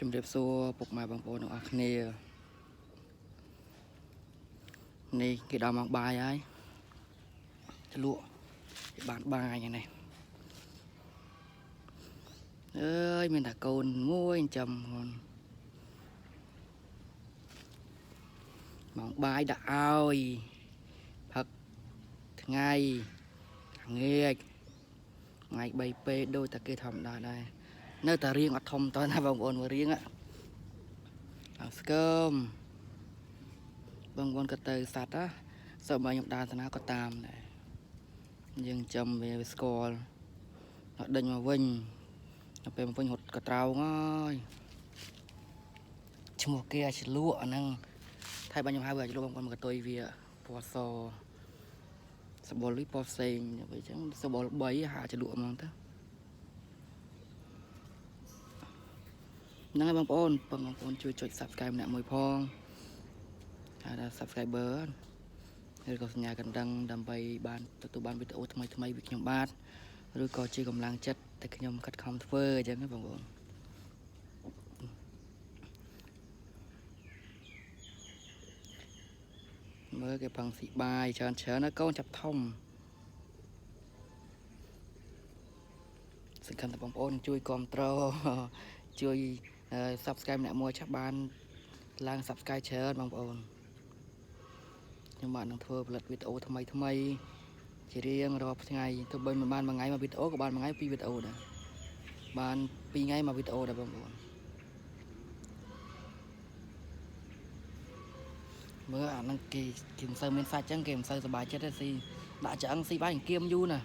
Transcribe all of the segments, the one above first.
ជំរាបសួរពុកម៉ែបងប្អូនទាំងអស់គ្នានេះគេដល់មកបាយហើយឆ្លក់គេបានបាយយ៉ាងនេះអើយមានតែកូនមួយចាំមកបាយដាក់ឲ្យផឹកថ្ងៃងាយថ្ងៃ3ពេលដូចតែគេធម្មតាដែរនៅតែរៀងអត់ធំតើណាបងប្អូនមើលរៀងស្គមបងប្អូនក៏ទៅសัตว์សូមឲ្យខ្ញុំដើរតាណាក៏តាមដែរយើងចាំវាស្គាល់អត់ដេញមកវិញដល់ពេលមកវិញរត់ក៏ត្រោងហើយឈ្មោះគេឆ្លក់អាហ្នឹងថៃបាញ់ខ្ញុំហៅវាឆ្លក់បងប្អូនមកកតុយវាពណ៌សសបល់លុយពណ៌ផ្សេងអញ្ចឹងសបល់3ហាឆ្លក់ហ្មងទៅហ្នឹងហើយបងប្អូនជួយ Subscribe ម្នាក់មួយផងហើយដល់ Subscriber ឬក៏សញ្ញាកណ្ដឹងដើម្បីបានទទួលបានវីដេអូថ្មីពីខ្ញុំបាទឬក៏ជាកម្លាំងចិត្តតែខ្ញុំខិតខំធ្វើអញ្ចឹងណាបងប្អូនមើលគេផឹងស៊ីបាយច្រើនណាកូនចាប់ធំសង្ឃឹមថាបងប្អូនជួយគ្រប់គ្រងជួយ Subscribe ម្នាក់មួយចាប់បានឡើង Subscribe ច្រើនបងប្អូនខ្ញុំបាទនឹងធ្វើផលិតវីដេអូថ្មីជារៀងរាល់ថ្ងៃទោះបីមិនបានមួយថ្ងៃមកវីដេអូក៏បានមួយថ្ងៃពីរវីដេអូដែរបាន2ថ្ងៃមកវីដេអូដែរបងប្អូនមើលអាហ្នឹងគេមិនសូវមានសាច់ចឹងគេមិនសូវសប្បាយចិត្តទេស៊ីដាក់ឆ្អឹងស៊ីបាយអង្គៀមយូរណា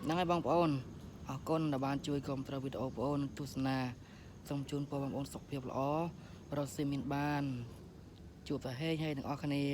ហ្នឹងហើយបងប្អូនអរគុណដែលបានជួយគ្រប់គ្រងវីដេអូបងប្អូនទស្សនាសូមជូនពរបងប្អូនសុខភាពល្អរកស៊ីមានបានជួបតែហេងទាំងអស់គ្នា